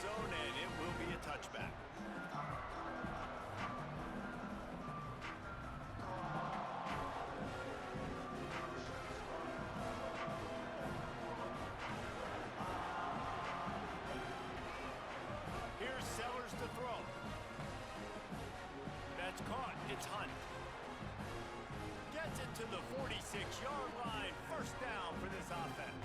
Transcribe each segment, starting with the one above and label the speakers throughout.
Speaker 1: zone, and it will be a touchback. Here's Sellers to throw. That's caught. It's Hunt. Gets it to the 46-yard line. First down for this offense.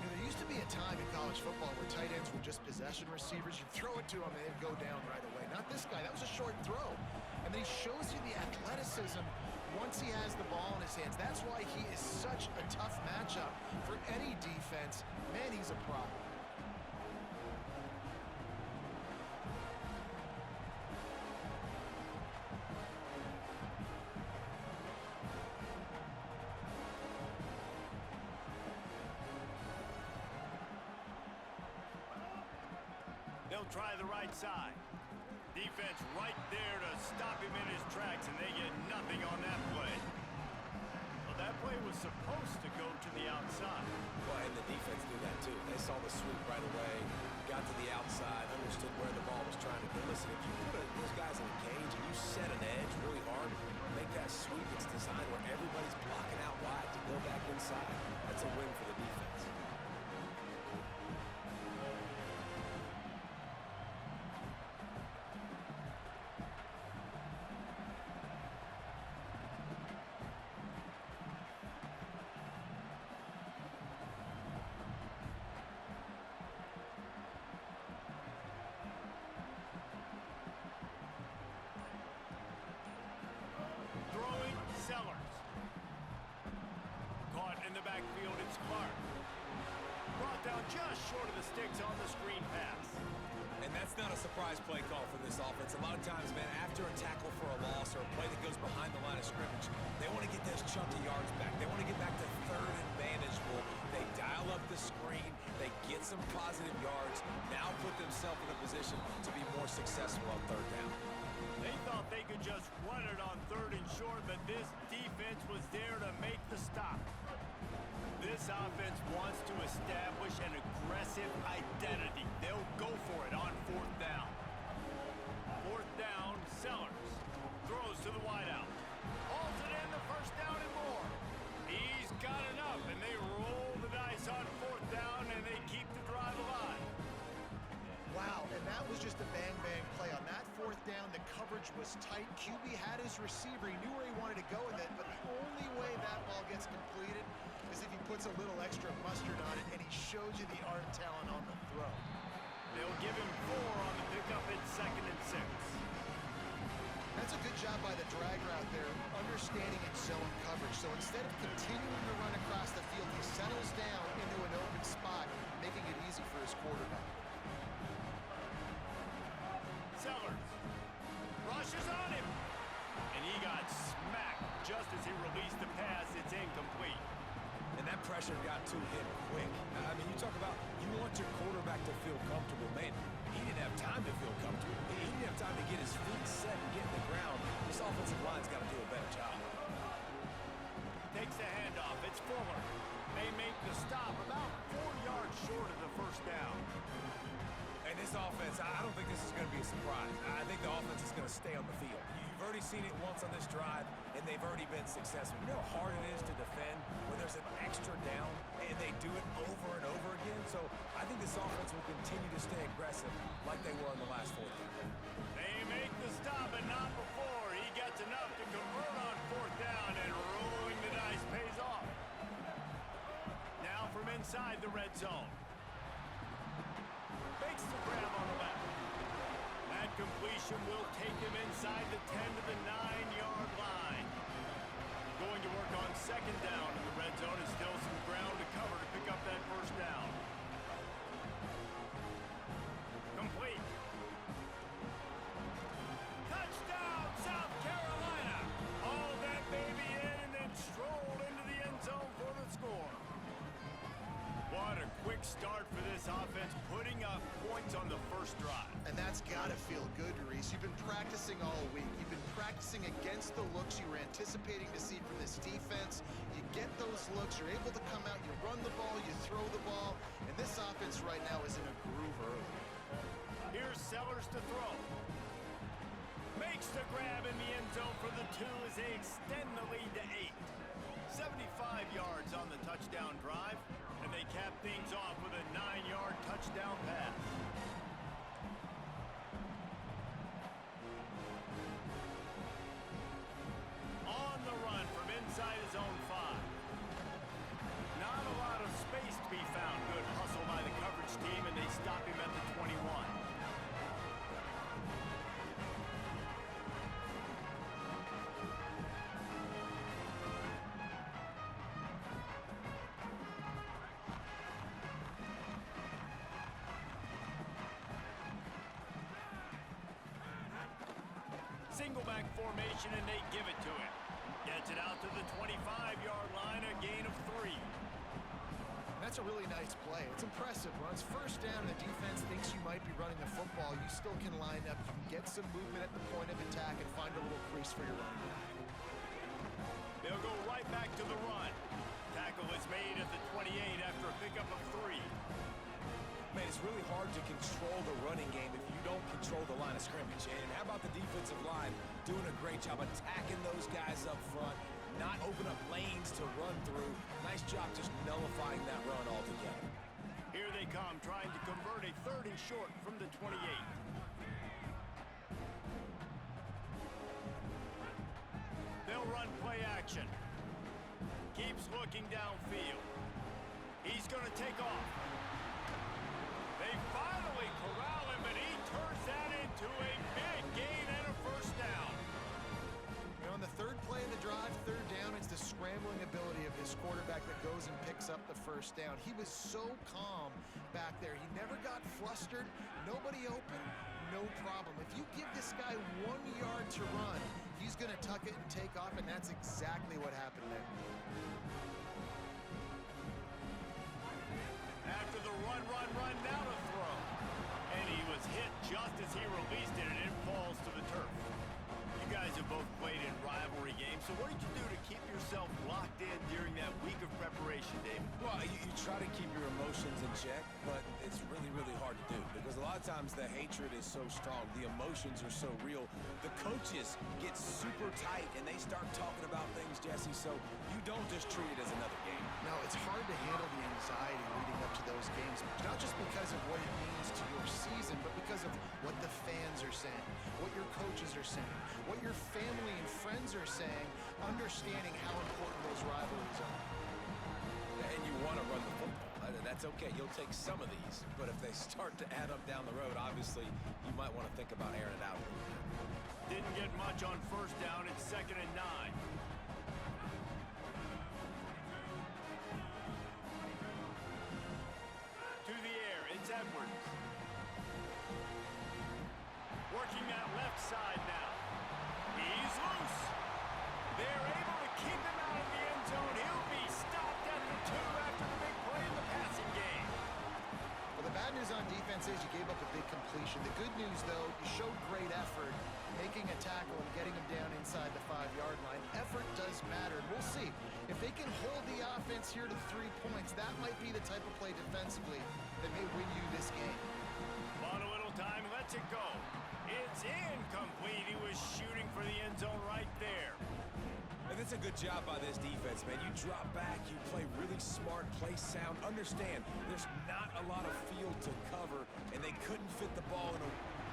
Speaker 2: You know, there used to be a time in college football where tight ends were just possession receivers. You throw it to them and they'd go down right away. Not this guy. That was a short throw. And then he shows you the athleticism once he has the ball in his hands. That's why he is such a tough matchup for any defense. Man, he's a prop.
Speaker 1: They'll try the right side. Defense right there to stop him in his tracks, and they get nothing on that play. Well, that play was supposed to go to the outside.
Speaker 3: Well, and the defense knew that too. They saw the sweep right away, got to the outside, understood where the ball was trying to go. Listen, if you put those guys in a cage and you set an edge really hard, make that sweep, it's designed where everybody's blocking out wide to go back inside. That's a win for the defense.
Speaker 1: Sellers. Caught in the backfield, it's Clark. Brought down just short of the sticks on the screen pass.
Speaker 3: And that's not a surprise play call for this offense. A lot of times, man, after a tackle for a loss or a play that goes behind the line of scrimmage, they want to get those chunky yards back. They want to get back to third and manageable. They dial up the screen. They get some positive yards. Now put themselves in a position to be more successful on third down.
Speaker 1: They thought they could just run it on third and short, but this defense was there to make the stop. This offense wants to establish an aggressive identity. They'll go for it on fourth down. Fourth down, Sellers. Throws to the wideout. Hauls it in, the first down and more. He's got enough, and they roll the dice on fourth down, and they keep the drive alive.
Speaker 2: Wow, and that was just a bang-bang play. On that fourth down, the coverage was tight. QB had his receiver. He knew where he wanted to go with it, but the only way that ball gets completed is if he puts a little extra mustard on it, and he shows you the arm talent on the throw.
Speaker 1: They'll give him 4 on the pickup at 2nd and 6.
Speaker 2: That's a good job by the drag route there, understanding its zone coverage. So instead of continuing to run across the field, he settles down into an open spot, making it easy for his quarterback.
Speaker 1: Sellers rushes on him, and he got smacked just as he released the pass. It's incomplete.
Speaker 3: And that pressure got to him quick. I mean, you talk about you want your quarterback to feel comfortable. Man, he didn't have time to feel comfortable. He didn't have time to get his feet set and get in the ground. This offensive line's got to do a better job.
Speaker 1: Takes the handoff. It's Fuller. They make the stop about 4 yards short of the first down.
Speaker 3: And this offense, I don't think this is going to be a surprise. I think the offense is going to stay on the field. You've already seen it once on this drive, and they've already been successful. You know how hard it is to defend when there's an extra down, and they do it over and over again? So I think this offense will continue to stay aggressive like they were in the last 4th down.
Speaker 1: They make the stop, and not before. He gets enough to convert on 4th down, and rolling the dice pays off. Now from inside the red zone. Makes the grab on the left. That completion will take him inside the 10 to the 9-yard line. Going to work on 2nd down in the red zone, and still some ground to cover to pick up that first down. Complete. Touchdown, South Carolina. Haul that baby in and then stroll into the end zone for the score. What a quick start for this this offense putting up points on the first drive.
Speaker 2: And that's got to feel good, Reese. You've been practicing all week. You've been practicing against the looks you were anticipating to see from this defense. You get those looks, you're able to come out, you run the ball, you throw the ball, and this offense right now is in a groove early.
Speaker 1: Here's Sellers to throw. Makes the grab in the end zone for the 2 as they extend the lead to 8. 75 yards on the touchdown drive, and they cap things off with a 9-yard touchdown pass. On the run from inside his own 5. Not a lot of space to be found. Good hustle by the coverage team, and they stop him at the 21. Single back formation, and they give it to him. Gets it out to the 25-yard line, a gain of 3.
Speaker 2: That's a really nice play. It's impressive. When it's first down and the defense thinks you might be running the football, you still can line up. You can get some movement at the point of attack and find a little crease for your running back.
Speaker 1: They'll go right back to the run. Tackle is made at the 28 after a pickup of 3.
Speaker 3: Man, it's really hard to control the running game if you don't control the line of scrimmage. And how about the defensive line doing a great job attacking those guys up front, not open up lanes to run through. Nice job just nullifying that run altogether.
Speaker 1: Here they come, trying to convert a 3rd and short from the 28. They'll run play action. Keeps looking downfield. He's going to take off. They finally corral him, and he turns that into a big gain and a 1st down.
Speaker 2: You know, on the 3rd play of the drive, 3rd down, it's the scrambling ability of his quarterback that goes and picks up the 1st down. He was so calm back there. He never got flustered. Nobody open, no problem. If you give this guy 1 yard to run, he's going to tuck it and take off, and that's exactly what happened there.
Speaker 1: After the run, now to throw. And he was hit just as he released it, and it falls to the turf. You guys have both played in rivalry games, so what did you do to keep yourself locked in during that week of preparation, Dave?
Speaker 3: Well, you try to keep your emotions in check, but it's really, really hard to do because a lot of times the hatred is so strong, the emotions are so real. The coaches get super tight, and they start talking about things, Jesse, so you don't just treat it as another game.
Speaker 2: No, it's hard to handle the anxiety leading up to those games, not just because of what it means to your season, but because of what the fans are saying, what your coaches are saying, what your family and friends are saying, understanding how important those rivalries are.
Speaker 3: And you want to run the football. That's okay. You'll take some of these, but if they start to add up down the road, obviously you might want to think about airing it out a little bit.
Speaker 1: Didn't get much on 1st down. It's 2nd and 9. To the air, it's Edwards. Working that left side now. He's loose. They're able to keep him out of the end zone. He'll be stopped at the 2 after the big play in the passing game.
Speaker 2: Well, the bad news on defense is you gave up a big completion. The good news, though, you showed great effort making a tackle and getting him down inside the 5-yard line. Effort does matter, and we'll see. If they can hold the offense here to 3 points, that might be the type of play defensively that may win you this game.
Speaker 1: Bought a little time, lets it go. It's incomplete. He was shooting for the end zone right there.
Speaker 3: And that's a good job by this defense, man. You drop back, you play really smart, play sound. Understand, there's not a lot of field to cover, and they couldn't fit the ball in a...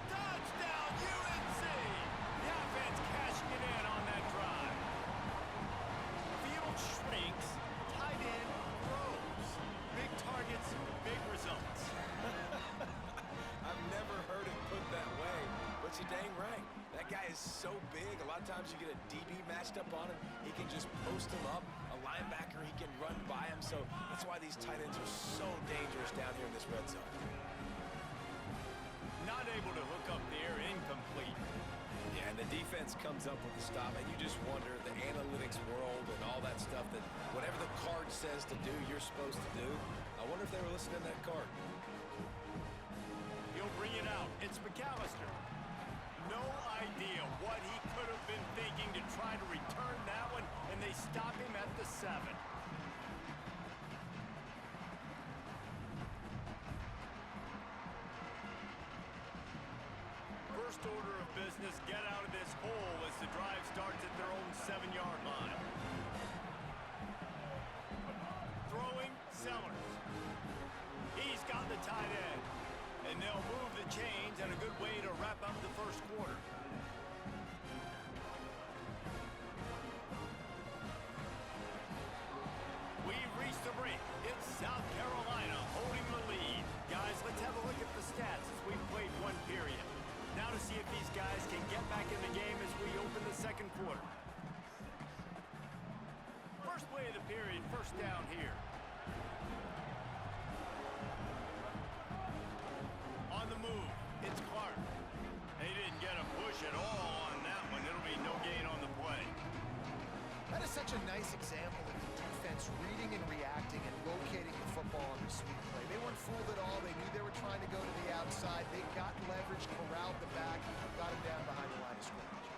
Speaker 1: Touchdown, UNC! The offense cashing it in on that drive. Field shrinks, tight end grows. Big targets, big results.
Speaker 3: I've never heard it put that way, but you're dang right. That guy is so big. A lot of times you get a DB matched up on him. He can just post him up. A linebacker, he can run by him. So that's why these tight ends are so dangerous down here in this red zone.
Speaker 1: Not able to hook up there, incomplete.
Speaker 3: Yeah, and the defense comes up with the stop, and you just wonder, the analytics world and all that stuff, that whatever the card says to do, you're supposed to do. I wonder if they were listening to that card.
Speaker 1: out. It's McAllister. No idea what he could have been thinking to try to return that one, and they stop him at the 7. First order of business, get out of this hole as the drive starts at their own 7-yard line. Throwing, Sellers. He's got the tight end. And they'll move the chains, and a good way to wrap up the first quarter. We've reached the break. It's South Carolina holding the lead. Guys, let's have a look at the stats as we've played one period. Now to see if these guys can get back in the game as we open the second quarter. First play of the period, first down here. On the move, it's Clark. They didn't get a push at all on that one. It'll be no gain on the play.
Speaker 2: That is such a nice example of the defense reading and reacting and locating the football on the sweep play. They weren't fooled at all. They knew they were trying to go to the outside. They got leverage, corralled the back, got him down behind the line of scrimmage.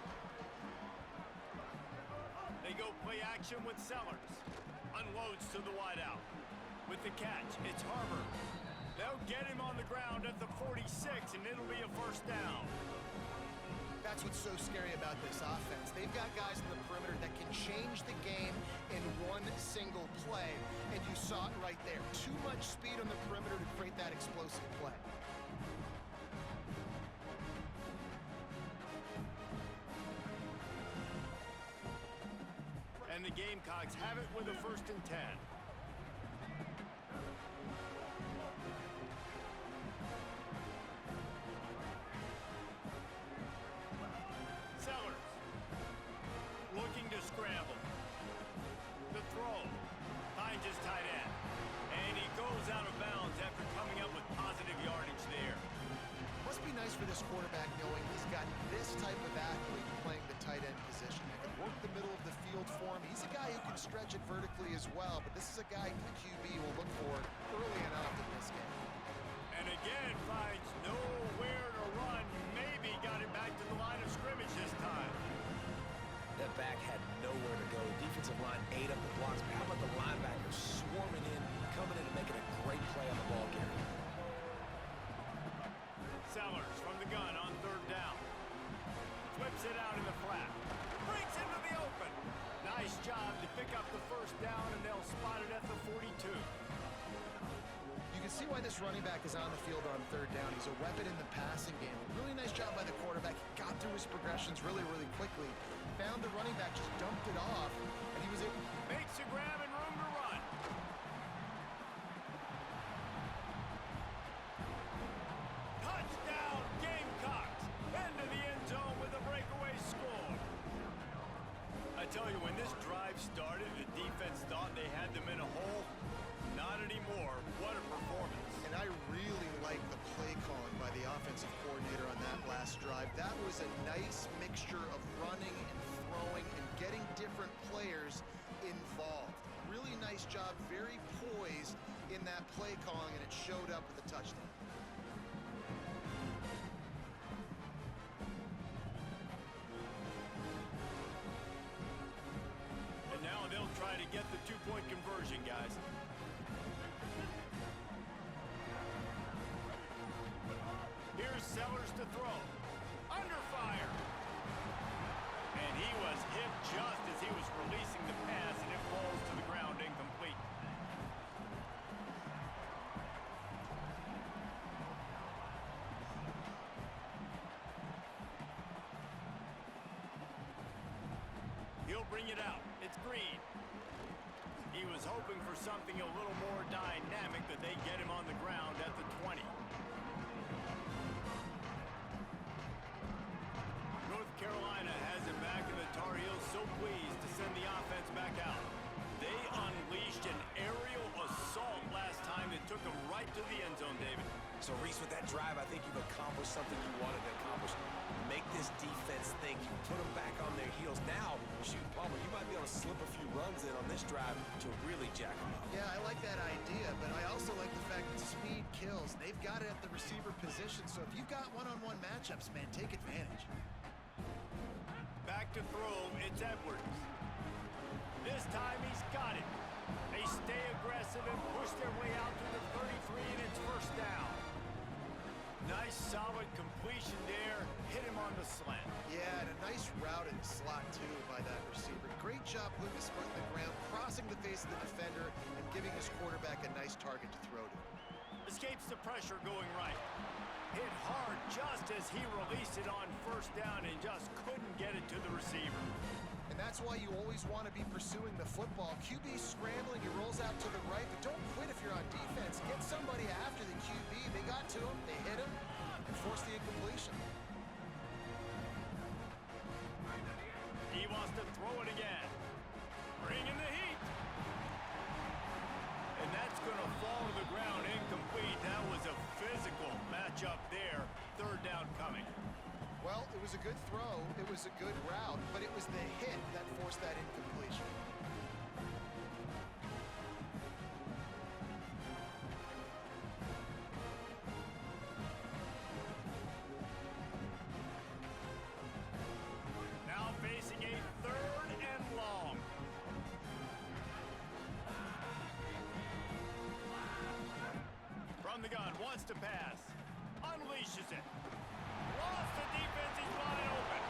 Speaker 1: They go play action with Sellers. Unloads to the wideout. With the catch, it's Harbor. They'll get him on the ground at the 46, and it'll be a first down.
Speaker 2: That's what's so scary about this offense. They've got guys in the perimeter that can change the game in one single play, and you saw it right there. Too much speed on the perimeter to create that explosive play.
Speaker 1: And the Gamecocks have it with a 1st and 10. Sellers looking to scramble. The throw finds his tight end. And he goes out of bounds after coming up with positive yardage there.
Speaker 2: Must be nice for this quarterback knowing he's got this type of athlete playing the tight end position. That can work the middle of the field for him. He's a guy who can stretch it vertically as well, but this is a guy the QB will look for early enough in this game.
Speaker 1: And again finds nowhere to run. Maybe got it back to the line of scrimmage this time.
Speaker 3: That back had nowhere to go. Defensive line ate up the blocks. How about the linebackers swarming in, coming in and making a great play on the ball carrier?
Speaker 1: Sellers from the gun on 3rd down. Flips it out in the flat. Breaks into the open. Nice job to pick up the first down, and they'll spot it at the 42.
Speaker 2: You can see why this running back is on the field on 3rd down. He's a weapon in the passing game. Really nice job by the quarterback. He got through his progressions really, really quickly. Found the running back, just dumped it off, and he was able...
Speaker 1: Makes a grab and room to run. Touchdown, Gamecocks. Into the end zone with a breakaway score. I tell you, when this drive started, the defense thought they had them in a hole. Not anymore. What a performance.
Speaker 2: And I really like the play calling by the offensive coordinator on that last drive. That was a nice mixture of running and throwing and getting different players involved. Really nice job, very poised in that play calling, and it showed up with a touchdown.
Speaker 1: And now they'll try to get the 2-point conversion, guys. Here's Sellers to throw. Under fire. And he was hit just as he was releasing the pass, and it falls to the ground incomplete. He'll bring it out. It's Green. He was hoping for something a little more dynamic, but they get him on the ground at the 20. North Carolina has it back, and the Tar Heels so pleased to send the offense back out. They unleashed an aerial assault last time that took them right to the end zone, David.
Speaker 3: So, Reese, with that drive, I think you've accomplished something you wanted to accomplish. Make this defense defense think you put them back on their heels. Now, shoot, Palmer, you might be able to slip a few runs in on this drive to really jack them up.
Speaker 2: Yeah, I like that idea, but I also like the fact that speed kills. They've got it at the receiver position, so if you've got one-on-one matchups, man, take advantage.
Speaker 1: Back to throw, it's Edwards. This time he's got it. They stay aggressive and push their way out to the 33, and it's first down. Nice, solid completion there. Hit him on the slant.
Speaker 2: Yeah, and a nice route in the slot, too, by that receiver. Great job putting his foot in the ground, crossing the face of the defender, and giving his quarterback a nice target to throw to.
Speaker 1: Escapes the pressure going right. Hit hard just as he released it on first down and just couldn't get it to the receiver.
Speaker 2: And that's why you always want to be pursuing the football. QB scrambling, he rolls out to the right, but don't quit if you're on defense. Get somebody after the QB. They got to him, they hit him, and forced the incompletion.
Speaker 1: He wants to throw it again. Bringing the heat. And that's going to fall to the ground incomplete. That was a physical matchup there. Third down coming.
Speaker 2: Well, it was a good throw, it was a good route, but it was the hit that forced that incompletion.
Speaker 1: Now facing a third and long. From the gun, wants to pass. Unleashes it. Lost the defense, he's got it open.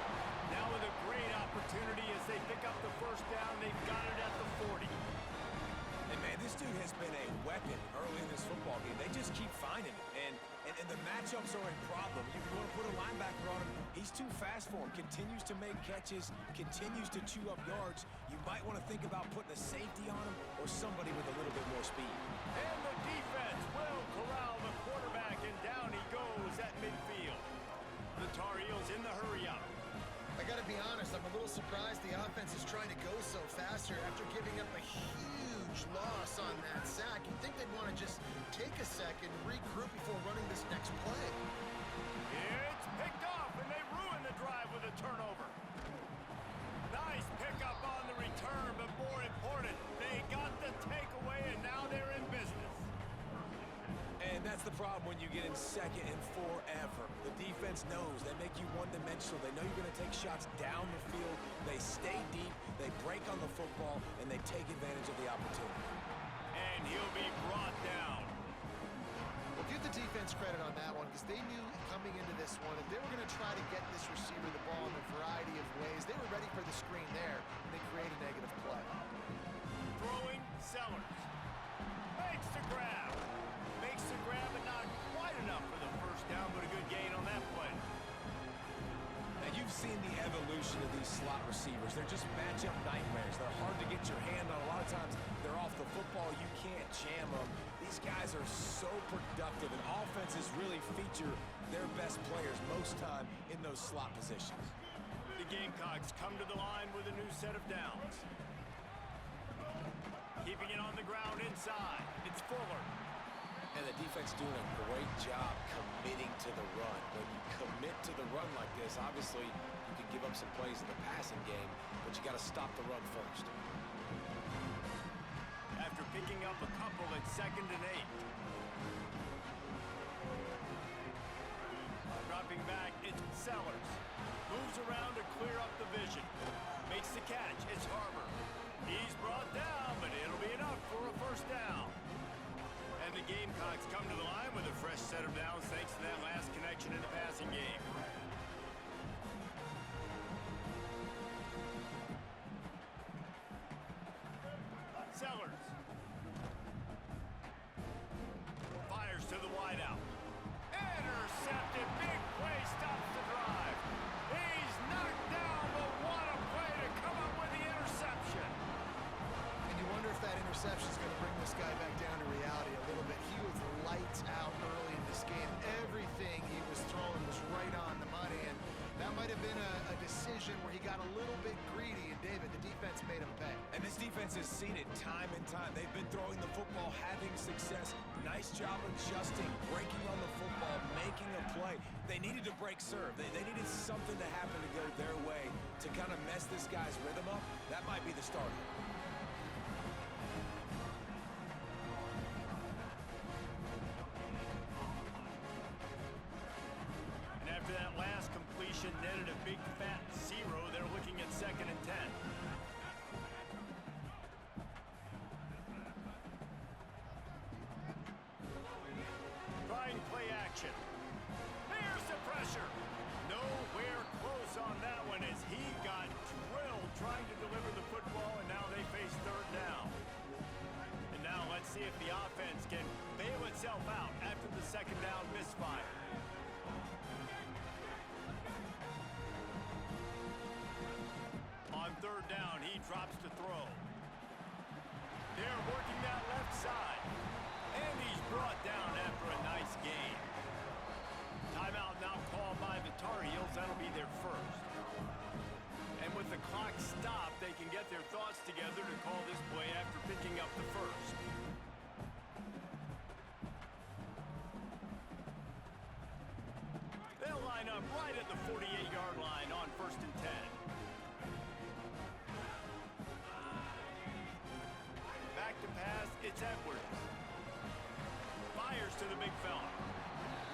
Speaker 1: Now with a great opportunity as they pick up the first down, they've got it at the 40.
Speaker 3: And man, this dude has been a weapon early in this football game. They just keep finding it. And the matchups are a problem. You want to put a linebacker on him, he's too fast for him. Continues to make catches, continues to chew up yards. You might want to think about putting a safety on him or somebody with a little bit more speed.
Speaker 1: And the defense will corral the quarterback, and down he goes at midfield. The Tar Heels in the hurry up.
Speaker 2: I gotta be honest, I'm a little surprised the offense is trying to go so faster after giving up a huge loss on that sack. You'd think they'd want to just take a second, regroup before running this next play.
Speaker 1: It's picked off, and they ruin the drive with a turnover. Nice pickup on the return, but more important, they got the takeaway, and now they're in business.
Speaker 3: And that's the problem when you get in second and forever. The defense knows. They make you one-dimensional. They know you're going to take shots down the field. They stay deep, they break on the football, and they take advantage of the opportunity.
Speaker 1: And he'll be brought down.
Speaker 2: Well, give the defense credit on that one because they knew coming into this one if they were going to try to get this receiver the ball in a variety of ways, they were ready for the screen there, and they create a negative play.
Speaker 1: Throwing Sellers. Makes the grab. Makes the grab, but not quite enough for the first down, but a good gain on that play.
Speaker 3: Now, you've seen the evolution of these slot receivers. They're just matchup nightmares. They're hard to get your hand on. A lot of times, they're off the football. You can't jam them. These guys are so productive, and offenses really feature their best players most time in those slot positions.
Speaker 1: The Gamecocks come to the line with a new set of downs. Keeping it on the ground inside. It's Fuller.
Speaker 3: And the defense doing a great job committing to the run. When you commit to the run like this, obviously you can give up some plays in the passing game, but you got to stop the run first.
Speaker 1: After picking up a couple at 2nd and 8. Dropping back, it's Sellers. Moves around to clear up the vision. Makes the catch, it's Harbor. He's brought down, but it'll be enough for a first down. And the Gamecocks come to the line with a fresh set of downs thanks to that last connection in the passing game. Sellers. Fires to the wideout. Intercepted. Big play stops the drive. He's knocked down, but what a play to come up with the interception.
Speaker 2: And you wonder if that interception is going to bring this guy back down to reality a little bit. He was lights out early in this game. Everything he was throwing was right on the money, and that might have been a decision where he got a little bit greedy, and David, the defense made him pay.
Speaker 3: And this defense has seen it time and time. They've been throwing the football, having success. Nice job adjusting, breaking on the football, making a play. They needed to break serve. They needed something to happen to go their to kind of mess this guy's rhythm up, that might be the start.
Speaker 1: And after that last completion netted a big fat 0, they're looking at 2nd and 10. Trying play action. Here's the pressure. Nowhere close on that one as he got drilled trying to deliver the football, and now they face 3rd down. And now let's see if the offense can bail itself out after the 2nd down misfire. On 3rd down, he drops to throw. They're working that left side. And he's brought down after a nice gain. Timeout now called by the Tar Heels. That'll be their first. And with the clock stopped, they can get their thoughts together to call this play after picking up the first. They'll line up right at the 48-yard line on 1st and 10. Back to pass, it's Edwards. Fires to the big fella.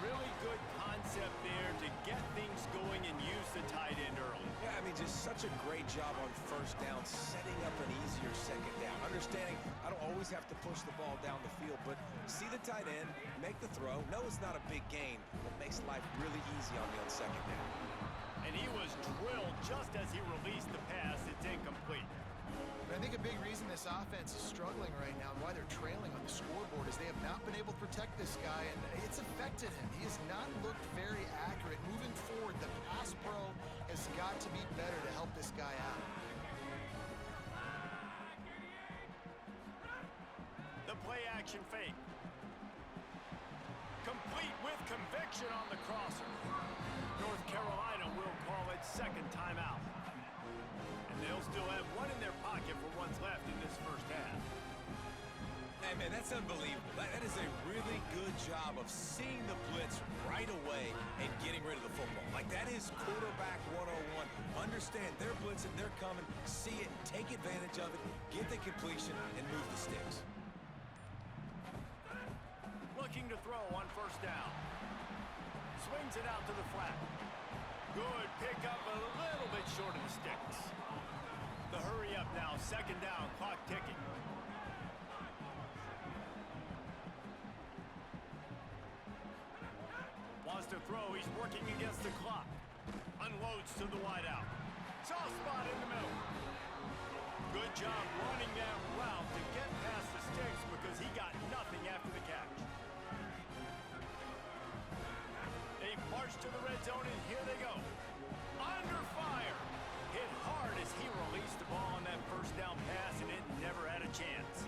Speaker 1: Really good concept there to get things going and use the tight end early.
Speaker 3: Yeah, I mean, just such a great job on 1st down, setting up an easier 2nd down. Understanding I don't always have to push the ball down the field, but see the tight end, make the throw. No, it's not a big gain, but makes life really easy on me on 2nd down.
Speaker 1: And he was drilled just as he released the pass. It's incomplete.
Speaker 2: I think a big reason this offense is struggling right now and why they're trailing on the scoreboard is they have not been able to protect this guy, and it's affected him. He has not looked very accurate. Moving forward, the pass pro has got to be better to help this guy out.
Speaker 1: The play action fake. Complete with conviction on the crosser. North Carolina will call it 2nd timeout. And they'll still have one in their pocket for what's left in this 1st half.
Speaker 3: Hey, man, that's unbelievable. That is a really good job of seeing the blitz right away and getting rid of the football. Like, that is quarterback 101. Understand they're blitzing, they're coming, see it, take advantage of it, get the completion, and move the sticks.
Speaker 1: Looking to throw on 1st down. Swings it out to the flat. Good pickup, a little bit short of the sticks. The hurry up now, 2nd down, clock ticking. Wants to throw, he's working against the clock. Unloads to the wideout. Soft spot in the middle. Good job running that route to get past the sticks because he got nothing after the catch. They march to the red zone, and here they go. Under fire. Hit hard as he released the ball on that 1st down pass, and it never had a chance.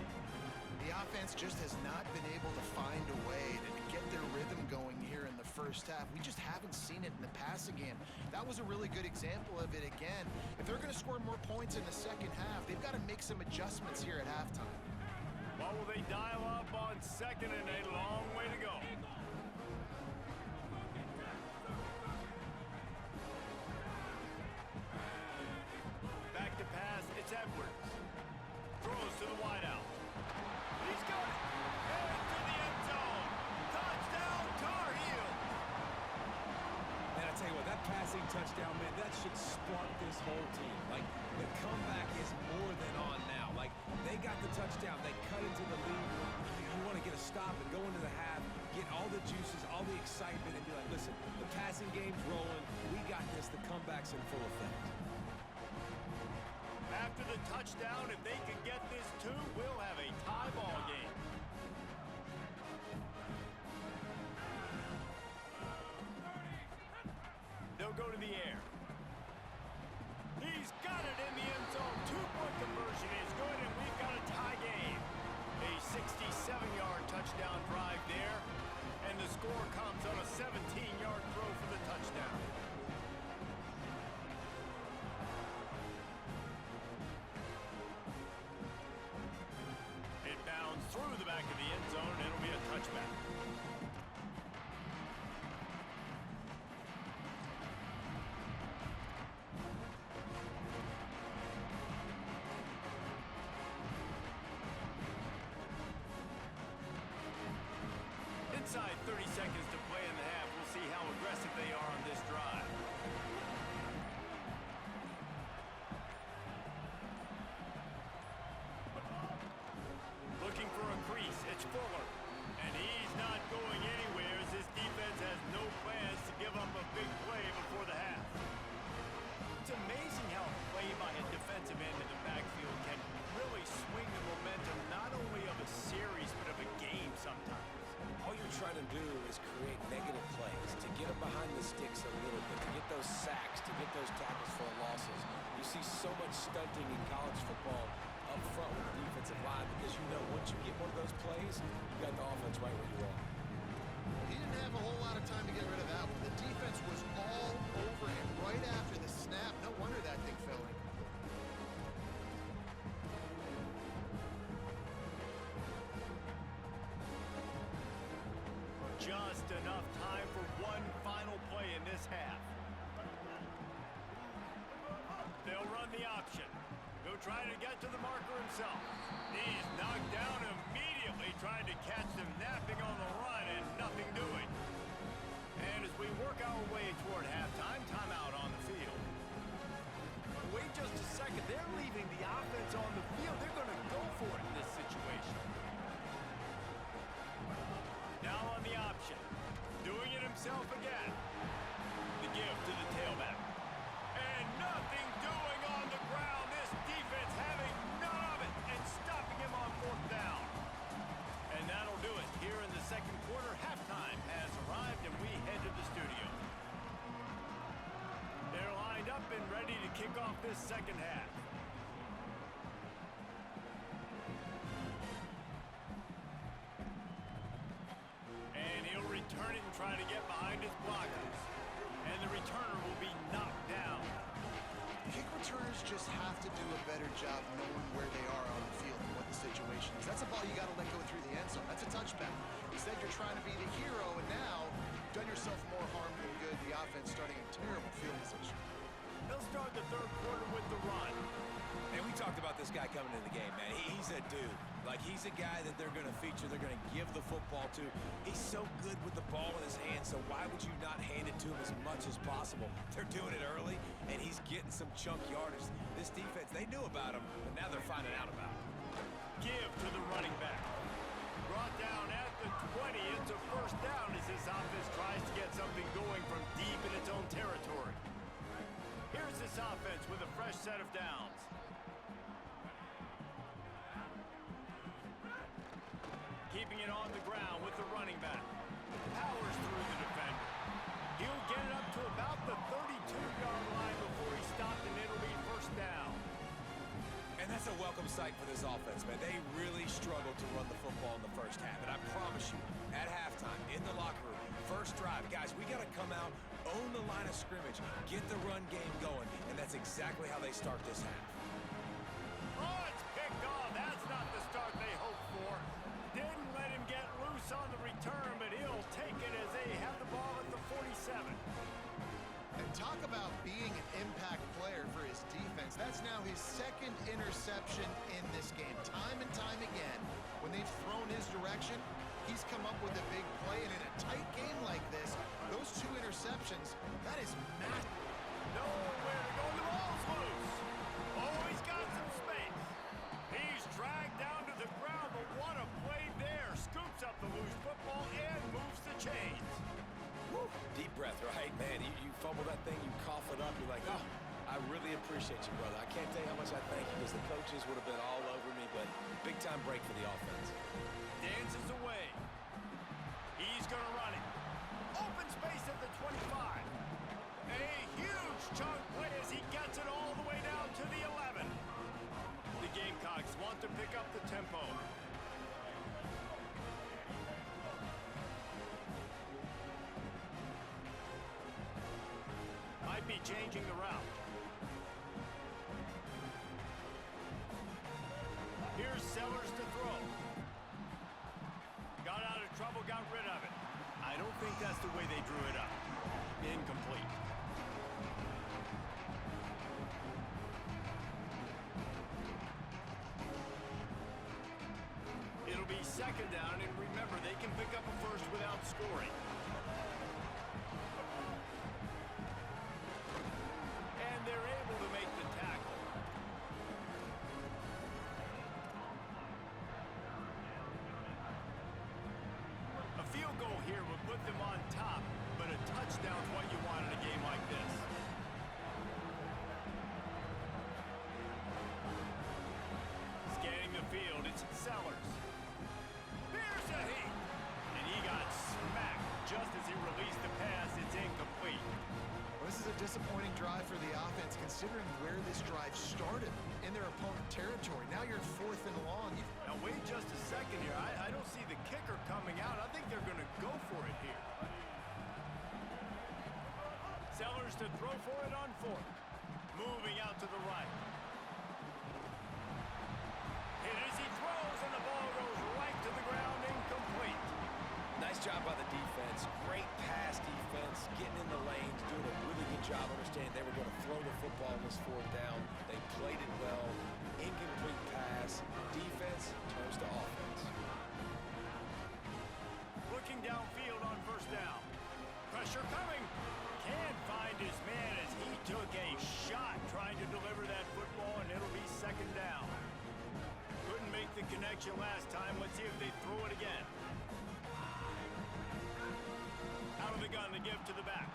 Speaker 2: The offense just has not been able to find a way to get their rhythm going here in the 1st half. We just haven't seen it in the passing game. That was a really good example of it again. If they're going to score more points in the 2nd half, they've got to make some adjustments here at halftime.
Speaker 1: What will they dial up on 2nd and a long way to go? Back to pass, it's Edwards. Throws to the wideout. He's got it. Into the end zone. Touchdown, Tar Heels.
Speaker 3: And I tell you what, that passing touchdown, man, that should spark this whole team. Like, the comeback is more than on now. Like, they got the touchdown. They cut into the lead. You want to get a stop and go into the half, get all the juices, all the excitement, and be like, listen, the passing game's rolling. We got this. The comeback's in full effect.
Speaker 1: After the touchdown, if they can get this too, we'll have a tie ball game. They'll go to the air. He's got it in the end zone. 2-point conversion is good, and we've got a tie game. A 67-yard touchdown drive there, and the score comes on a 17-yard throw for the touchdown. It bounds through the back of the end zone, and it'll be a touchback.
Speaker 3: tackles for losses. You see so much stunting in college football up front with the defensive line because you know once you get one of those plays, you got the offense right where you are.
Speaker 2: He didn't have a whole lot of time to get rid of that one. The defense was all over him right after the snap. No wonder that thing fell in.
Speaker 1: Just enough time for one final play in this half. They'll run the option. He'll try to get to the marker himself. He's knocked down immediately, trying to catch them napping on the run and nothing doing. And as we work our way toward halftime, timeout on the field. Wait just a second. They're leaving the offense on the field. They're going to go for it in this situation. Now on the option. Doing it himself again. The give to the tailback. And nothing doing on the ground. This defense having none of it and stopping him on fourth down. And that'll do it here in the second quarter. Halftime has arrived and we head to the studio. They're lined up and ready to kick off this second half. And he'll return it and try to get behind his blockers. And the returner will be knocked down.
Speaker 2: Kick returners just have to do a better job knowing where they are on the field and what the situation is. That's a ball you got to let go through the end zone. That's a touchback. Instead, you're trying to be the hero, and now you've done yourself more harm than good. The offense starting in terrible field position.
Speaker 1: They'll start the third quarter with the run.
Speaker 3: And we talked about this guy coming into the game, man. He's a dude. Like, he's a guy that they're going to feature, they're going to give the football to. He's so good with the ball in his hands, so why would you not hand it to him as much as possible? They're doing it early, and he's getting some chunk yardage. This defense, they knew about him, but now they're finding out about him.
Speaker 1: Give to the running back. Brought down at the 20. It's a first down as his offense tries to get something going from deep in its own territory. Here's this offense with a fresh set of downs. Keeping it on the ground with the running back. Powers through the defender. He'll get it up to about the 32-yard line before he stopped, and it'll be first down.
Speaker 3: And that's a welcome sight for this offense, man. They really struggled to run the football in the first half. And I promise you, at halftime, in the locker room, first drive, guys, we got to come out, own the line of scrimmage, get the run game going. And that's exactly how they start this half.
Speaker 1: Oh, it's picked off. That's not the start they hoped for. Didn't let him get loose on the return, but he'll take it as they have the ball at the 47.
Speaker 2: And talk about being an impact player for his defense. That's now his second interception in this game. Time and time again, when they've thrown his direction, he's come up with a big play. And in a tight game like this, those two interceptions, that is massive.
Speaker 1: Nowhere to go. The ball's loose. Oh, he's got some space. He's dragged down to the ground, but what a play there. Scoops up the loose football and moves the chains.
Speaker 3: Woo. Deep breath, right? Man, you fumble that thing, you cough it up, you're like, oh, I really appreciate you, brother. I can't tell you how much I thank you because the coaches would have been all over me, but big-time break for the offense.
Speaker 1: Dances away. He's going to run it. Open space at the 25. A huge chunk play as he gets it all the way down to the 11. The Gamecocks want to pick up the tempo. Might be changing the route. Here's Sellers to throw. Got out of trouble, got rid of it. I don't think that's the way they drew it up. Incomplete. It'll be second down, and remember, they can pick up a first without scoring. And they're able to make the tackle. A field goal here would put them on top, but a touchdown's what you want in a game like this. Scanning the field, it's Sellers. There's a heat! And he got smacked just as he released the pass. It's incomplete.
Speaker 2: Well, this is a disappointing drive drive for the offense, considering where this drive started in their opponent territory. Now you're 4th and long.
Speaker 1: Now wait just a second here. I don't see the kicker coming out. I think they're going to go for it here. Sellers to throw for it on 4th. Moving out to the right. Hit as he throws, and the ball goes right to the ground, incomplete.
Speaker 3: Nice job by the defense. Great pass defense, getting in the lanes, doing a really good job understanding they were going to throw the football on this 4th down. They played it well. Incomplete pass. Defense turns to offense.
Speaker 1: Looking downfield on 1st down. Pressure coming. Can't find his man as he took a shot trying to deliver that football, and it'll be 2nd down. Couldn't make the connection last time. Let's see if they throw it again. Out of the gun, the give to the back.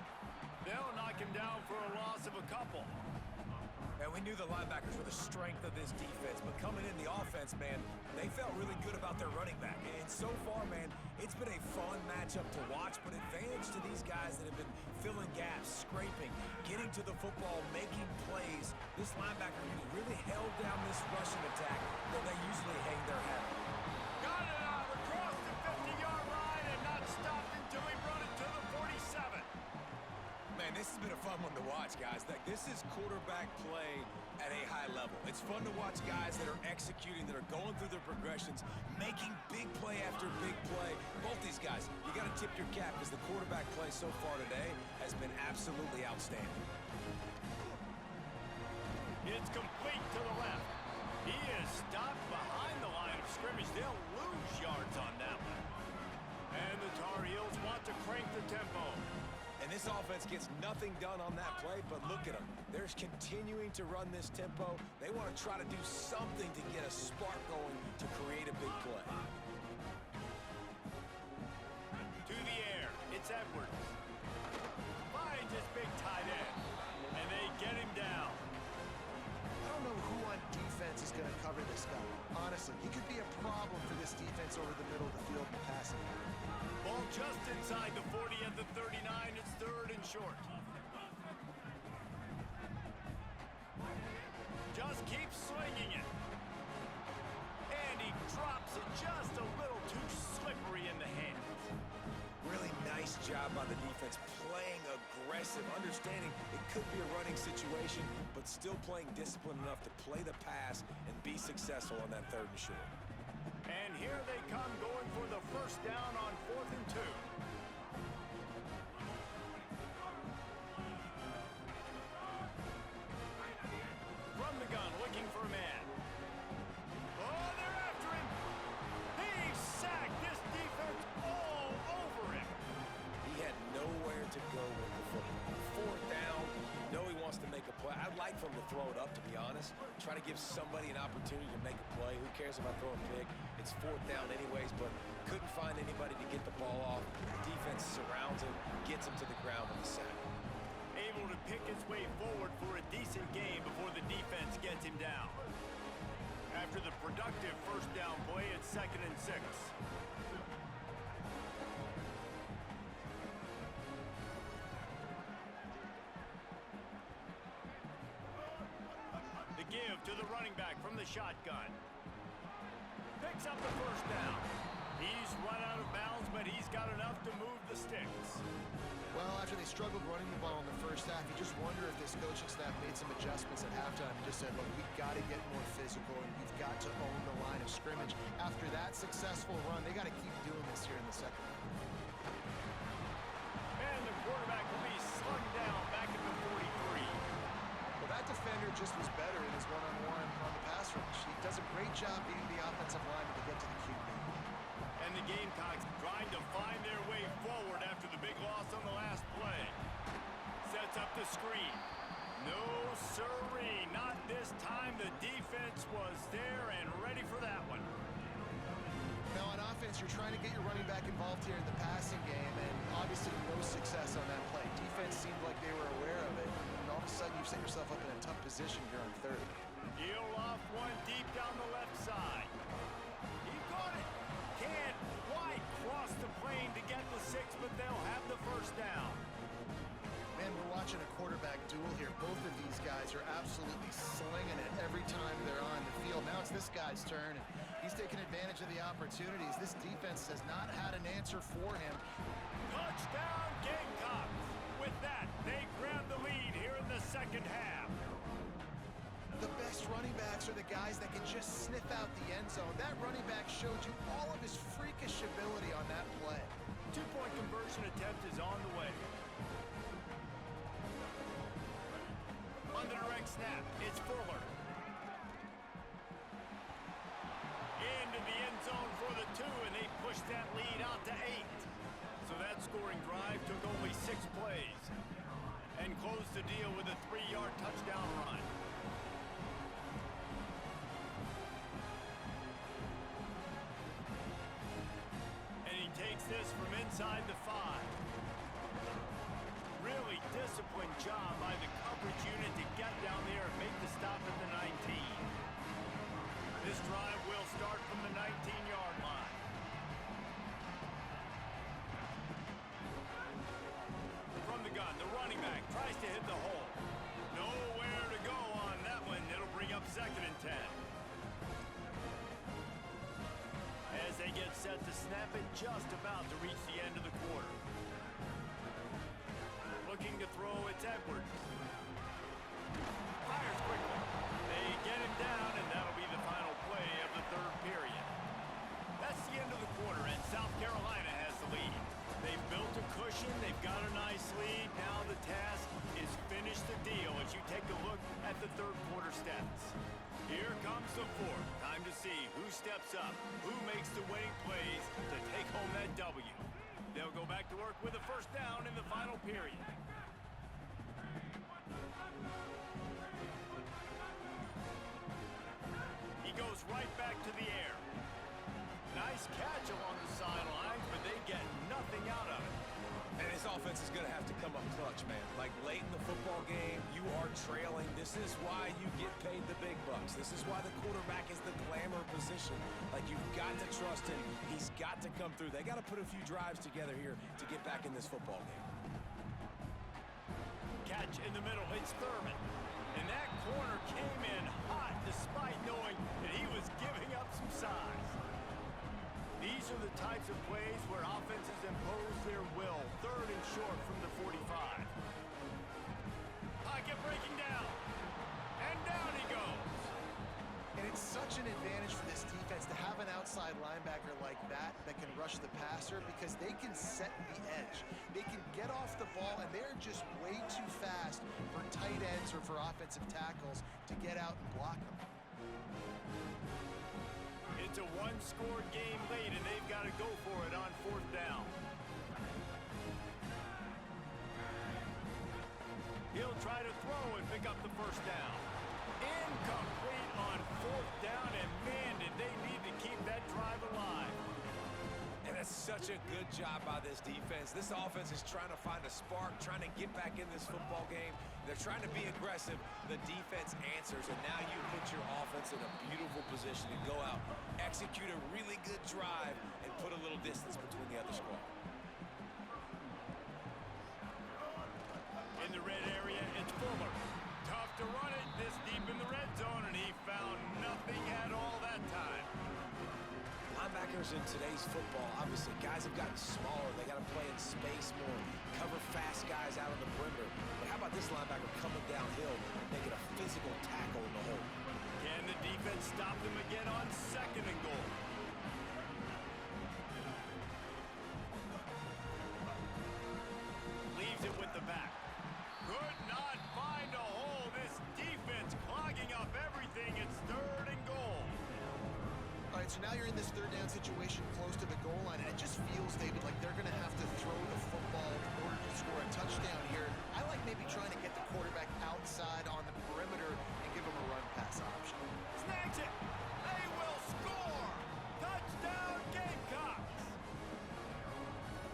Speaker 1: They'll knock him down for a loss of a couple.
Speaker 3: And we knew the linebackers were the strength of this defense, but coming in the offense, man, they felt really good about their running back. And so far, man, it's been a fun matchup to watch, but advantage to these guys that have been filling gaps, scraping, getting to the football, making plays. This linebacker has really held down this rushing attack that they usually hang their hat on.
Speaker 1: Got it out across the 50-yard line and not stopped until he brought it to the 47.
Speaker 3: Man, this has been a fun one to watch, guys. This is quarterback play at a high level. It's fun to watch guys that are executing, that are going through their progressions, making big play after big play. Both these guys, you got to tip your cap because the quarterback play so far today has been absolutely outstanding.
Speaker 1: It's complete to the left. He is stopped behind the line of scrimmage. They'll lose yards on that one. And the Tar Heels want to crank the tempo.
Speaker 3: And this offense gets nothing done on that play, but look at them. They're continuing to run this tempo. They want to try to do something to get a spark going to create a big play.
Speaker 1: To the air, it's Edwards. Finds his big tight end, and they get him down.
Speaker 2: I don't know who on defense is going to cover this guy. Honestly, he could be a problem for this defense over the middle of the field in the passing game.
Speaker 1: Ball just inside the 40 at the 39. It's 3rd and short. Just keeps swinging it. And he drops it just a little too slippery in the hands.
Speaker 3: Really nice job by the defense, playing aggressive, understanding it could be a running situation, but still playing disciplined enough to play the pass and be successful on that 3rd and short.
Speaker 1: And here they come going for the 1st down on 4th and 2. From the gun, looking for a man. Oh, they're after him. He's sacked. This defense all over him.
Speaker 3: He had nowhere to go with the football. 4th down, you know he wants to make a play. I'd like for him to throw it up, to be honest. Try to give somebody an opportunity to make a play. Who cares if I throw a pick? It's 4th down anyways, but couldn't find anybody to get the ball off. Defense surrounds him, gets him to the ground with the sack.
Speaker 1: Able to pick his way forward for a decent game before the defense gets him down. After the productive 1st down play, it's 2nd and 6. The give to the running back from the shotgun. Picks up the 1st down. He's run out of bounds, but he's got enough to move the sticks.
Speaker 2: Well, after they struggled running the ball in the 1st half, you just wonder if this coaching staff made some adjustments at halftime. He just said, look, we've got to get more physical, and we've got to own the line of scrimmage. After that successful run, they got to keep doing this here in the 2nd half.
Speaker 1: And the quarterback will be slung down back at the 43.
Speaker 2: Well, that defender just was better in his one-on-one on the pass rush. He does a great job beating the offensive lineman to get to the QB.
Speaker 1: And the Gamecocks trying to find their way forward after the big loss on the last play. Sets up the screen. No siree, not this time. The defense was there and ready for that one.
Speaker 2: Now on offense, you're trying to get your running back involved here in the passing game, and obviously no success on that play. Defense seemed like they were aware of it, and all of a sudden you've set yourself up in a tough position here on 3rd.
Speaker 1: Heel off one deep down the left side. He got it. Can't quite cross the plane to get the 6, but they'll have the 1st down.
Speaker 2: Man, Man, we're watching a quarterback duel here. Both of these guys are absolutely slinging it every time they're on the field. Now it's this guy's turn, and he's taking advantage of the opportunities. This defense has not had an answer for him.
Speaker 1: Touchdown, Gamecocks! With that, they grab the lead here in the second half.
Speaker 2: The best running backs are the guys that can just sniff out the end zone. That running back showed you all of his freakish ability on that play.
Speaker 1: Two-point conversion attempt is on the way. On the direct snap, it's Fuller. Into the end zone for the 2, and they push that lead out to 8. So that scoring drive took only 6 plays and closed the deal with a 3-yard touchdown run. And he takes this from inside the 5. Really disciplined job by the coverage unit to get down there and make the stop at the 19. This drive will start from the 19-yard line. From the gun, the running back tries to hit the hole. Nowhere to go on that one. It'll bring up 2nd and 10. As they get set to snap it, just about to reach the end of the quarter. Looking to throw, it's Edwards. Fires quickly. They get him down, and that'll be the final play of the 3rd period. That's the end of the quarter, and South Carolina has the lead. They've built a cushion. They've got a nice lead. Now the task is finish the deal as you take a look at the 3rd quarter stats. Here comes the 4th. Time to see who steps up, who makes the winning plays to take home that W. They'll go back to work with a 1st down in the final period. He goes right back to the air. Nice catch along the sidelines, but they get nothing out of it.
Speaker 3: And his offense is going to have to come up clutch, man. Like late in the football game, you are trailing. This is why you get paid the big bucks. This is why the quarterback is the glamour position. Like, you've got to trust him. He's got to come through. They got to put a few drives together here to get back in this football game.
Speaker 1: Catch in the middle. It's Thurman. And that corner came in hot despite knowing that he was giving up some size. These are the types of plays where offenses impose their will. 3rd and short from the 45. Pocket breaking down. And down he goes.
Speaker 2: And it's such an advantage for this defense to have an outside linebacker like that can rush the passer because they can set the edge. They can get off the ball, and they're just way too fast for tight ends or for offensive tackles to get out and block them.
Speaker 1: It's a 1-score game late, and they've got to go for it on 4th down. He'll try to throw and pick up the 1st down. Incomplete on 4th down, and man, did they need to keep that drive alive.
Speaker 3: And that's such a good job by this defense. This offense is trying to find a spark, trying to get back in this football game. They're trying to be aggressive. The defense answers, and now you put your offense in a beautiful position to go out, execute a really good drive, and put a little distance between the other squad.
Speaker 1: In the red area, it's Fuller. Tough to run it this deep in the red zone, and he found nothing at all that time.
Speaker 3: Linebackers in today's football, obviously, guys have gotten smaller. They got to play in space more, cover fast guys out on the perimeter. But how about this linebacker coming downhill and making a physical tackle in the hole?
Speaker 1: Can the defense stop them again on 2nd and goal? Leaves it with the back. Could not find a hole. This defense clogging up everything. It's 3rd and goal.
Speaker 2: All right, so now you're in this 3rd down situation close to the goal line, and it just feels, David, like they're going to have to throw the football in order to score a touchdown here. I like maybe trying to get the quarterback outside on the perimeter and give him a run-pass option.
Speaker 1: Snags it. They will score. Touchdown, Gamecocks.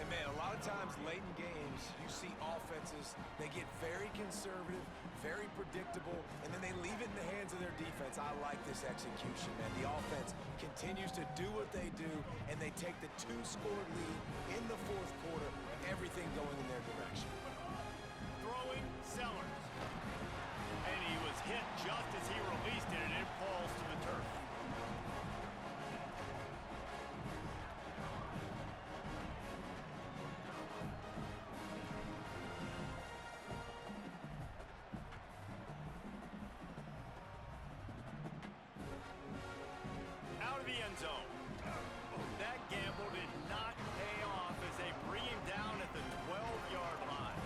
Speaker 3: And man, a lot of times late in games, you see offenses, they get very conservative, very predictable, and then they leave it in the hands of their defense. I like this execution, man. The offense continues to do what they do, and they take the 2-score lead in the 4th quarter, everything going in their direction.
Speaker 1: Throw Sellers. And he was hit just as he released it, and it falls to the turf. Out of the end zone. That gamble did not pay off as they bring him down at the 12-yard line.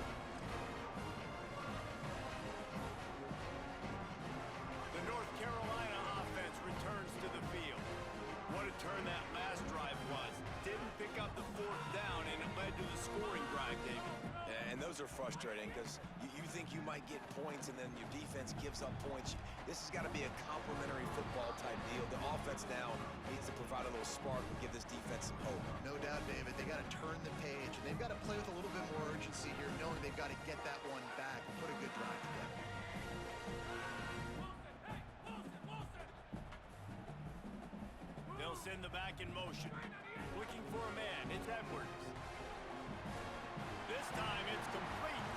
Speaker 1: The North Carolina offense returns to the field. What a turn that last drive was. Didn't pick up the fourth down, and it led to the scoring drive, David.
Speaker 3: Yeah, and those are frustrating because you think you might get points and then your defense gives up points. This has got to be a complementary football type deal. The offense now needs to provide a little spark and give this defense some hope.
Speaker 2: No doubt, David. They got to turn the page, and they've got to play with a little bit more urgency here, knowing they've got to get that one back and put a good drive together.
Speaker 1: They'll send the back in motion. Looking for a man. It's Edwards. This time it's complete.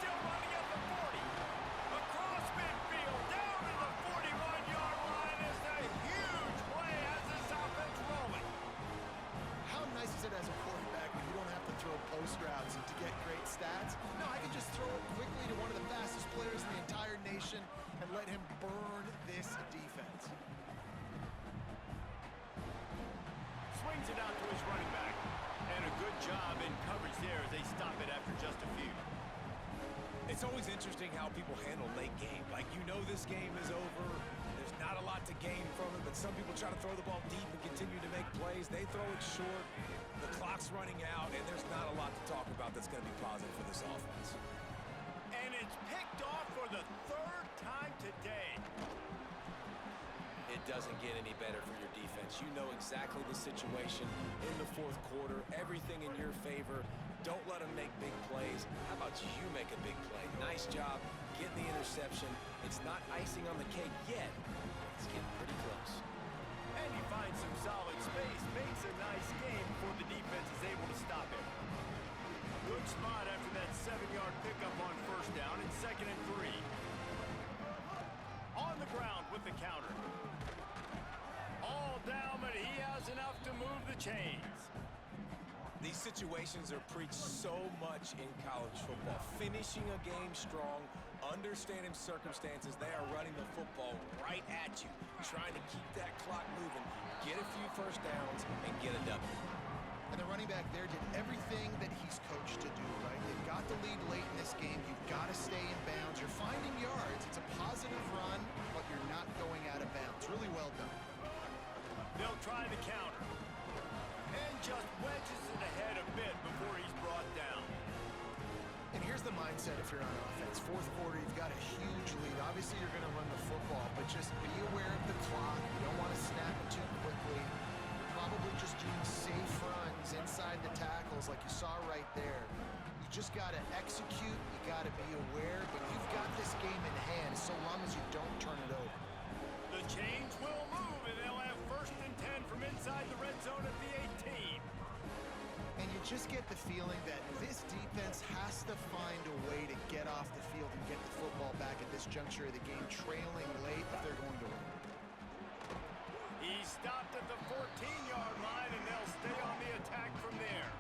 Speaker 1: Still running at the 40. Across midfield. Down to the 41-yard line is a huge play as this offense rolling.
Speaker 2: How nice is it as a quarterback when you don't have to throw post routes to get great stats? No, I can just throw it quickly to one of the fastest players in the entire nation and let him burn this defense.
Speaker 1: Swings it out to his running back. And a good job in coverage there as they stop it after just a few.
Speaker 3: It's always interesting how people handle late game. Like, you know this game is over. There's not a lot to gain from it, but some people try to throw the ball deep and continue to make plays. They throw it short. The clock's running out, and there's not a lot to talk about that's going to be positive for this offense.
Speaker 1: And it's picked off for the third time today.
Speaker 3: It doesn't get any better for your defense. You know exactly the situation in the fourth quarter. Everything in your favor. Don't let them make big plays. How about you make a big play? Nice job getting the interception. It's not icing on the cake yet. It's getting pretty close.
Speaker 1: And he finds some solid space. Makes a nice game before the defense is able to stop him. Good spot after that 7-yard pickup on first down. It's 2nd and 3. On the ground with the counter. All down, but he has enough to move the chains.
Speaker 3: These situations are preached so much in college football. Finishing a game strong, understanding circumstances. They are running the football right at you, trying to keep that clock moving, get a few first downs, and get a W.
Speaker 2: And the running back there did everything that he's coached to do, right? They've got the lead late in this game. You've got to stay in bounds. You're finding yards. It's a positive run, but you're not going out of bounds. Really well done.
Speaker 1: They'll try the counter. And just wedges it ahead a bit before he's brought down.
Speaker 2: And here's the mindset if you're on offense. Fourth quarter, you've got a huge lead. Obviously, you're going to run the football, but just be aware of the clock. You don't want to snap it too quickly. You're probably just doing safe runs inside the tackles like you saw right there. You just got to execute. You got to be aware, but you've got this game in hand so long as you don't turn it over.
Speaker 1: The chains will move, and they'll have 1st and 10 from inside the red zone at the 18.
Speaker 2: And you just get the feeling that this defense has to find a way to get off the field and get the football back at this juncture of the game, trailing late if they're going to win.
Speaker 1: He stopped at the 14-yard line, and they'll stay on the attack from there.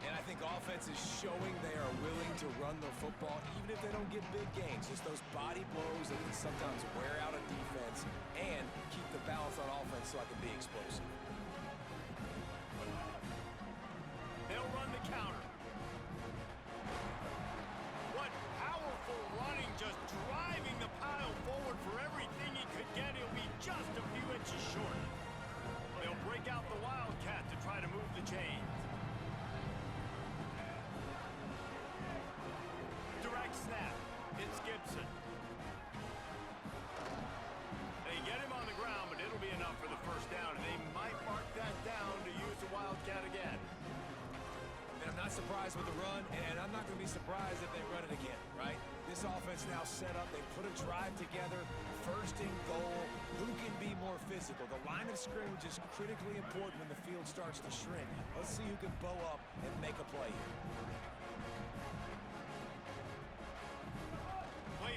Speaker 3: And I think offense is showing they are willing to run the football, even if they don't get big gains. Just those body blows that can sometimes wear out a defense and keep the balance on offense so I can be explosive.
Speaker 1: They'll run the counter. What powerful running, just driving the pile forward for everything he could get. He'll be just a few inches short. They'll break out the Wildcat to try to move the chains. Direct snap. It's Gibson. They get him on the ground, but it'll be enough for the first down, and they might mark that down to use the Wildcat again.
Speaker 3: And I'm not surprised with the run, and I'm not going to be surprised if they run it again, right? This offense now set up. They put a drive together, 1st and goal. Who can be more physical? The line of scrimmage is critically important when the field starts to shrink. Let's see who can bow up and make a play here.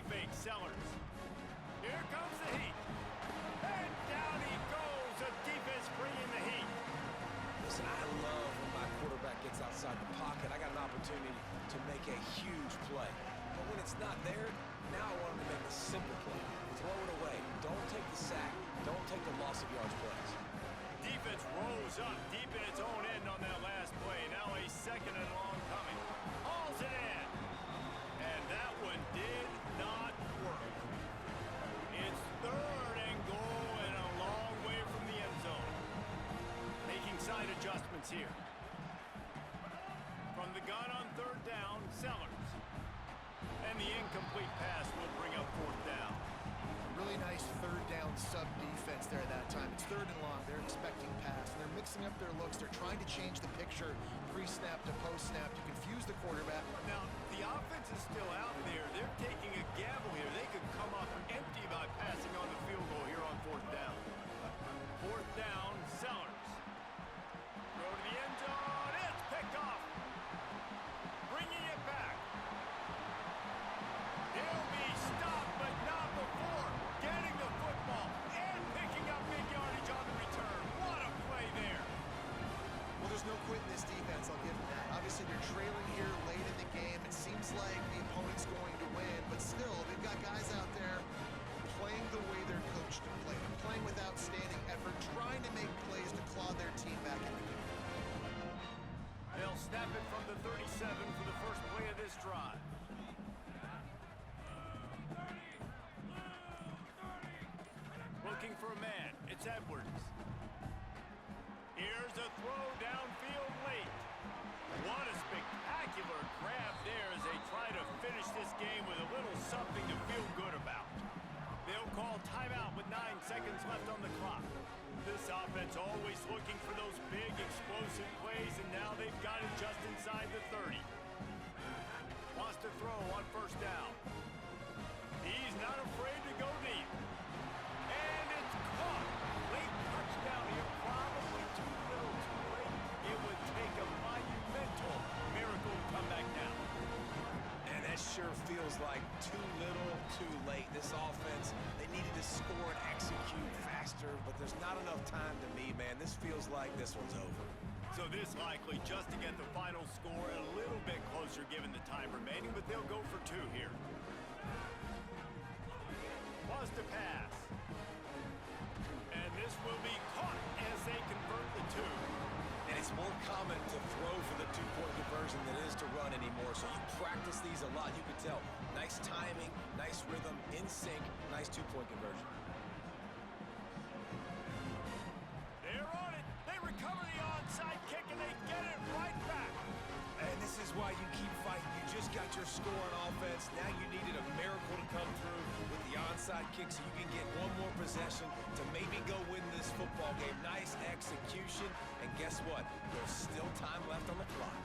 Speaker 1: play fake, Sellers. Here comes the heat. And down he goes. The defense bringing the heat.
Speaker 3: Listen, I love when my quarterback gets outside the pocket. I got an opportunity to make a huge play. But when it's not there, now I want him to make the simple play. Throw it away. Don't take the sack. Don't take the loss of yards plays.
Speaker 1: Defense rose up deep in its own end on that last play. Now a second and long coming. Hauls it in. And that one did not work. It's third and goal and a long way from the end zone. Making side adjustments here. From the gun on third down, Sellers. And the incomplete pass will bring up fourth down.
Speaker 2: Really nice third down sub defense there that time. It's third and long. They're expecting pass, and they're mixing up their looks. They're trying to change the picture pre-snap to post-snap to confuse the quarterback.
Speaker 1: Now, the offense is still out there. They're taking a gamble here. They could come up empty by passing on the field goal here on fourth down. Fourth down, Sellers. Throw to the end zone. It's picked off. Bringing it back. He'll be stopped, but not before getting the football and picking up big yardage on the return. What a play there.
Speaker 2: Well, there's no quitting this defense, I'll give them that. Obviously, they're trailing here late in the game. It seems like the opponent's going to win, but still, they've got guys out there playing the way they're coached to play. They're playing with outstanding effort, trying to make plays to claw their team back in the game.
Speaker 1: They'll snap it from the 37 for the first play of this drive. Looking for a man. It's Edwards. Here's a throw downfield late. What a spectacular grab there as they try to finish this game with a little something to feel good about. They'll call timeout with 9 seconds left on the clock. This offense always looking for those big explosive plays, and now they've got it just inside the 30. Wants to throw on first down. He's not afraid to go deep. And it's caught. Late touchdown here, probably too little too late. It would take a monumental miracle to come back down.
Speaker 3: And that sure feels like too little, too late. This offense, they needed to score and execute faster, but there's not enough time to me, man. This feels like this one's over.
Speaker 1: So this likely just to get the final score a little bit closer given the time remaining, but they'll go for two here. Wants to pass. And this will be caught as they convert the two.
Speaker 3: And it's more common to throw for the two-point conversion than it is to run anymore. So you practice these a lot. You can tell. Nice timing, nice rhythm, in sync, nice two-point conversion.
Speaker 1: They're on it. They recover the onside kick, and they get it right back.
Speaker 3: And this is why you keep fighting. You just got your score on offense. Now you needed a miracle to come through with the onside kick so you can get one more possession to maybe go win this football game. Nice execution. And guess what? There's still time left on the clock.